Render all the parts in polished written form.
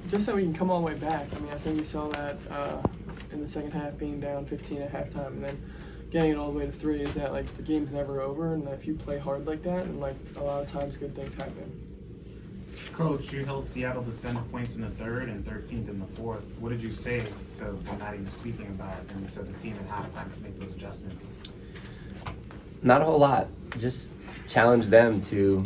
just so we can come all the way back. I mean, I think we saw that in the second half, being down 15 at halftime, and then getting it all the way to 3. Is that like the game's never over, and if you play hard like that, and like a lot of times good things happen. Coach, you held Seattle to 10 points in the third and 13th in the fourth. What did you say to what Maddy was speaking about and to the team at halftime to make those adjustments? Not a whole lot. Just challenge them to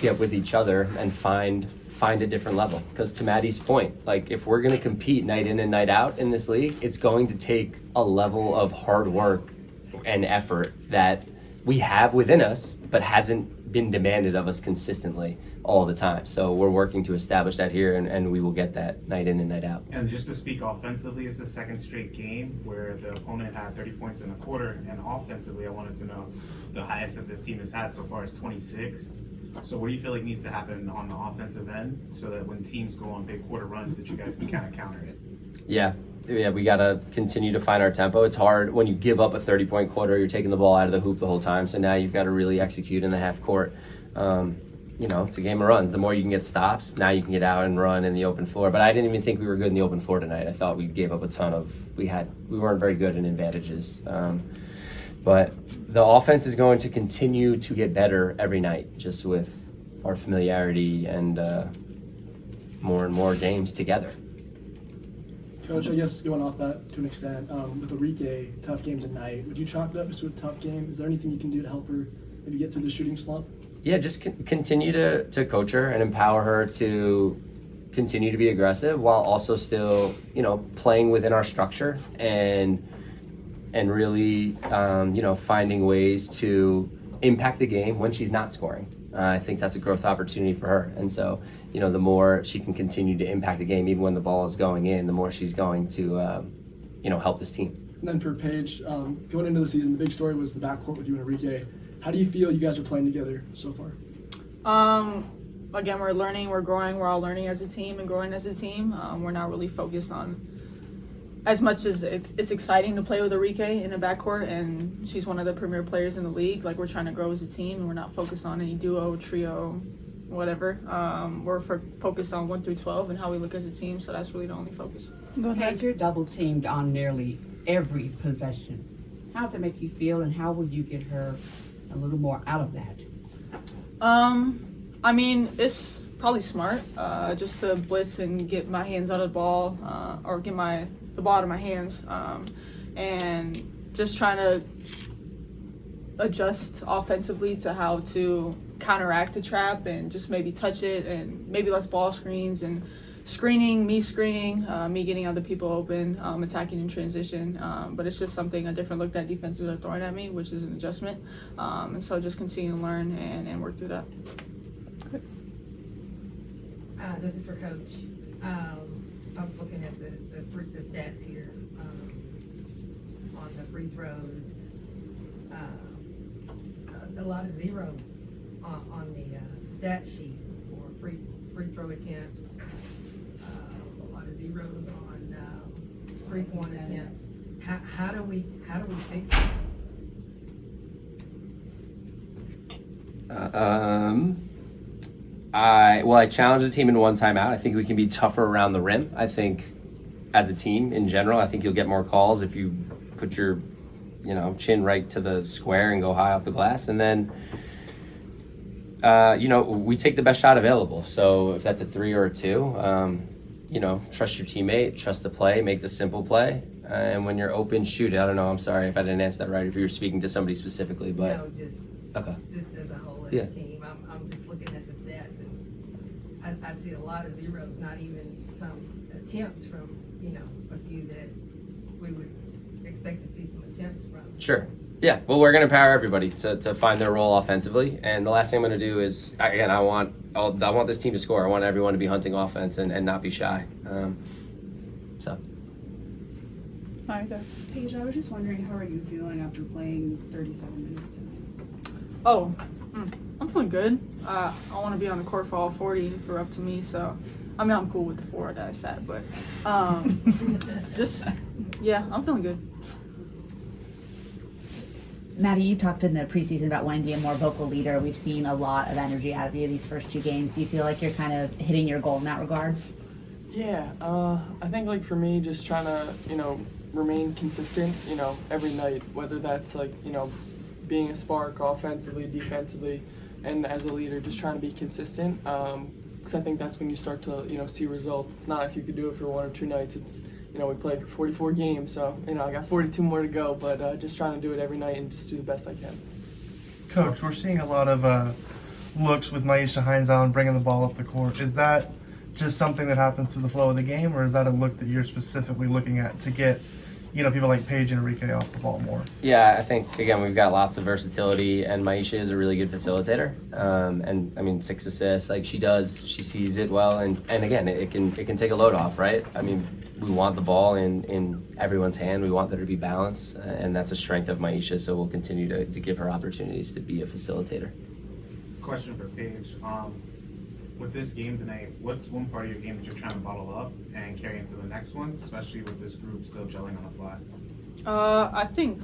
get with each other and find a different level. Because to Maddy's point, like if we're going to compete night in and night out in this league, it's going to take a level of hard work and effort that we have within us, but hasn't been demanded of us consistently all the time. So we're working to establish that here, and we will get that night in and night out. And just to speak offensively, it's the second straight game where the opponent had 30 points in a quarter, and offensively, I wanted to know the highest that this team has had so far is 26. So what do you feel like needs to happen on the offensive end so that when teams go on big quarter runs that you guys can kind of counter it? Yeah, we got to continue to find our tempo. It's hard when you give up a 30-point quarter, you're taking the ball out of the hoop the whole time. So now you've got to really execute in the half court. It's a game of runs. The more you can get stops, now you can get out and run in the open floor. But I didn't even think we were good in the open floor tonight. I thought we gave up a ton of, we weren't very good in advantages. But the offense is going to continue to get better every night, just with our familiarity and more and more games together. Coach, I guess going off that to an extent, with Enrique, tough game tonight, would you chalk it up just to a tough game? Is there anything you can do to help her maybe get through the shooting slump? Yeah, just continue to coach her and empower her to continue to be aggressive while also still, playing within our structure and really, finding ways to impact the game when she's not scoring. I think that's a growth opportunity for her. And so, the more she can continue to impact the game, even when the ball is going in, the more she's going to, help this team. And then for Paige, going into the season, the big story was the backcourt with you and Enrique. How do you feel you guys are playing together so far? Again, we're learning, we're growing, we're all learning as a team and growing as a team. We're not really focused on, as much as it's exciting to play with Enrique in the backcourt, and she's one of the premier players in the league. Like, we're trying to grow as a team, and we're not focused on any duo, trio, whatever. We're focused on 1 through 12 and how we look as a team, so that's really the only focus. Paige, you're double teamed on nearly every possession. How does it make you feel, and how will you get her a little more out of that? It's probably smart, just to blitz and get my hands out of the ball, or get the ball out of my hands, and just trying to adjust offensively to how to counteract the trap and just maybe touch it and maybe less ball screens and me screening, me getting other people open, attacking in transition. But it's just a different look that defenses are throwing at me, which is an adjustment. And so just continue to learn and work through that. This is for Coach. I was looking at the stats here on the free throws. A lot of zeros on the stat sheet for free throw attempts. A lot of zeros on 3-point attempts. How do we fix it? I challenged the team in one timeout. I think we can be tougher around the rim. I think as a team in general, I think you'll get more calls if you put your, chin right to the square and go high off the glass. And then, we take the best shot available. So if that's a 3 or a 2, trust your teammate, trust the play, make the simple play. And when you're open, shoot it. I don't know. I'm sorry if I didn't answer that right, if you were speaking to somebody specifically, but. No, just as a whole, as a team. I'm just looking at the stats, and I see a lot of zeros, not even some attempts from, a few that we would expect to see some attempts from. Sure. Yeah. Well, we're going to empower everybody to find their role offensively. And the last thing I'm going to do is, again, I want this team to score. I want everyone to be hunting offense and not be shy. So. All right, go. Paige, I was just wondering, how are you feeling after playing 37 minutes tonight? Oh, I'm feeling good. I want to be on the court for all 40 if you're up to me. So, I'm cool with the 4 that I sat, but I'm feeling good. Maddy, you talked in the preseason about wanting to be a more vocal leader. We've seen a lot of energy out of you these first 2 games. Do you feel like you're kind of hitting your goal in that regard? Yeah, I think like for me, just trying to remain consistent, every night, whether that's like being a spark offensively, defensively, and as a leader, just trying to be consistent. Because I think that's when you start to see results. It's not if you could do it for 1 or 2 nights. It's we played 44 games, so I got 42 more to go. But just trying to do it every night and just do the best I can. Coach, we're seeing a lot of looks with Myisha Hines bringing the ball up the court. Is that just something that happens through the flow of the game, or is that a look that you're specifically looking at to get people like Paige and Enrique off the ball more? Yeah, I think, again, we've got lots of versatility, and Myisha is a really good facilitator. And, I mean, 6 assists, like she sees it well, and again, it can take a load off, right? I mean, we want the ball in everyone's hand. We want there to be balance, and that's a strength of Myisha, so we'll continue to give her opportunities to be a facilitator. Question for Paige. With this game tonight, what's one part of your game that you're trying to bottle up and carry into the next one, especially with this group still gelling on the fly? I think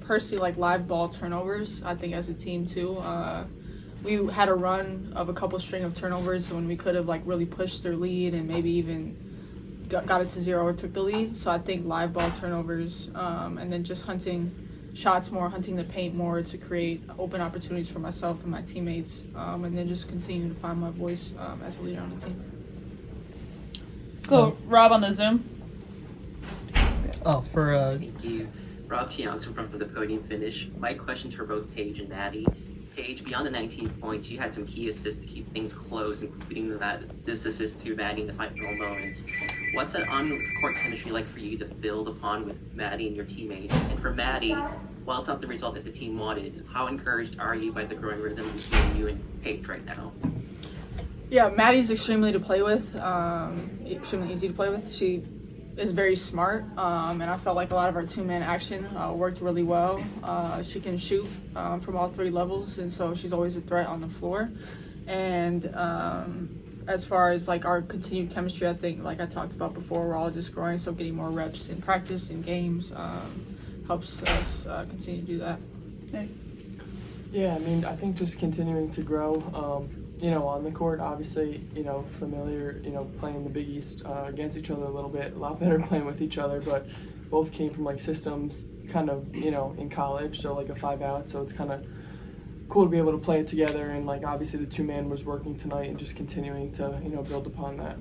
personally, like live ball turnovers. I think as a team too, we had a run of a couple string of turnovers when we could have like really pushed their lead and maybe even got it to 0 or took the lead. So I think live ball turnovers, and then just hunting shots more, hunting the paint more to create open opportunities for myself and my teammates, and then just continue to find my voice as a leader on the team. Cool. Rob on the Zoom. Thank you. Rob Tiangsu from the Podium Finish. My question's for both Paige and Maddy. Paige, beyond the 19 points, you had some key assists to keep things close, including this assist to Maddy in the final moments. What's that on-court chemistry like for you to build upon with Maddy and your teammates? And for Maddy, while it's not the result that the team wanted, how encouraged are you by the growing rhythm between you and Paige right now? Yeah, Maddy's extremely to play with, extremely easy to play with. She is very smart, and I felt like a lot of our 2-man action worked really well. She can shoot from all 3 levels, and so she's always a threat on the floor. And as far as like our continued chemistry, I think like I talked about before, we're all just growing, so getting more reps in practice and games helps us continue to do that. Okay. Yeah, I mean, I think just continuing to grow, on the court, obviously, familiar, playing the Big East against each other a little bit, a lot better playing with each other, but both came from like systems kind of, in college, so like a 5-out, so it's kind of cool to be able to play it together, and like obviously the 2-man was working tonight and just continuing to, build upon that.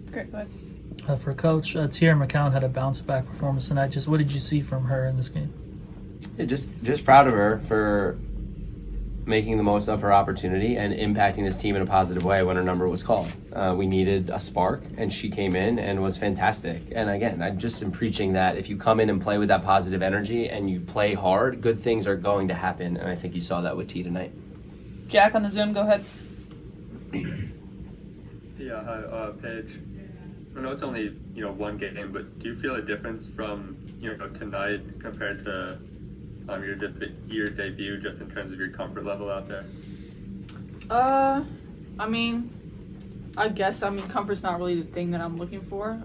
Great, go ahead. For Coach, Teaira McCowan had a bounce-back performance tonight. Just what did you see from her in this game? Yeah, just proud of her for making the most of her opportunity and impacting this team in a positive way when her number was called. We needed a spark, and she came in and was fantastic. And again, I just am preaching that if you come in and play with that positive energy and you play hard, good things are going to happen. And I think you saw that with T tonight. Jack on the Zoom, go ahead. Yeah, hi, Paige. I know it's only, one game, but do you feel a difference from, tonight compared to your debut, just in terms of your comfort level out there? I mean, comfort's not really the thing that I'm looking for.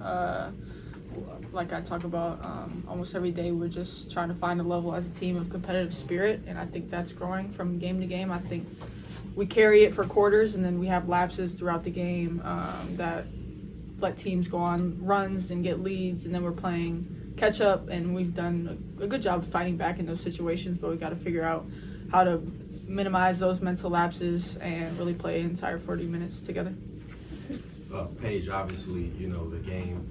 Like I talk about almost every day, we're just trying to find a level as a team of competitive spirit, and I think that's growing from game to game. I think we carry it for quarters, and then we have lapses throughout the game that let teams go on runs and get leads, and then we're playing catch up, and we've done a good job fighting back in those situations, but we got to figure out how to minimize those mental lapses and really play an entire 40 minutes together. Paige, obviously, the game,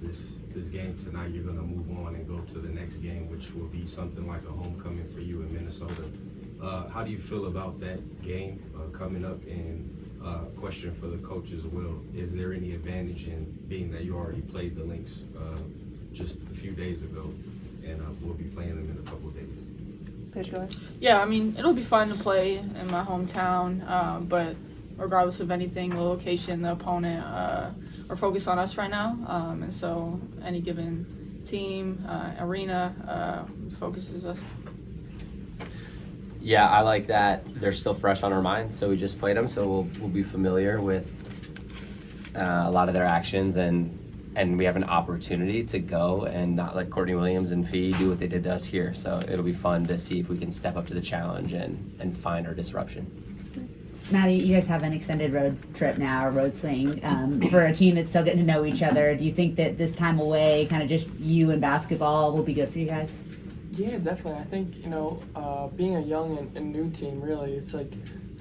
this game tonight, you're going to move on and go to the next game, which will be something like a homecoming for you in Minnesota. How do you feel about that game coming up? And question for the coach as well, is there any advantage in being that you already played the Lynx just a few days ago, and we'll be playing them in a couple of days? Paige, go ahead. Yeah, I mean, it'll be fun to play in my hometown, but regardless of anything, the location, the opponent, are focused on us right now, and so any given team, arena, focuses us. Yeah, I like that. They're still fresh on our mind, so we just played them, so we'll be familiar with a lot of their actions, and we have an opportunity to go and not let Courtney Williams and Fee do what they did to us here. So it'll be fun to see if we can step up to the challenge and find our disruption. Maddie, you guys have an extended road trip now, or road swing. For a team that's still getting to know each other, do you think that this time away, kind of just you and basketball, will be good for you guys? Yeah, definitely. I think, being a young and new team, really, it's like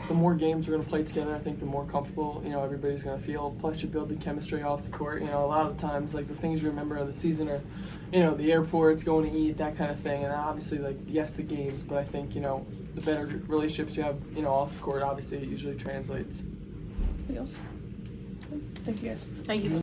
the more games we're going to play together, I think the more comfortable, everybody's going to feel. Plus, you build the chemistry off the court. A lot of the times, like, the things you remember of the season are, the airports, going to eat, that kind of thing. And obviously, like, yes, the games, but I think, the better relationships you have, off the court, obviously, it usually translates. Anything else? Thank you guys. Thank you.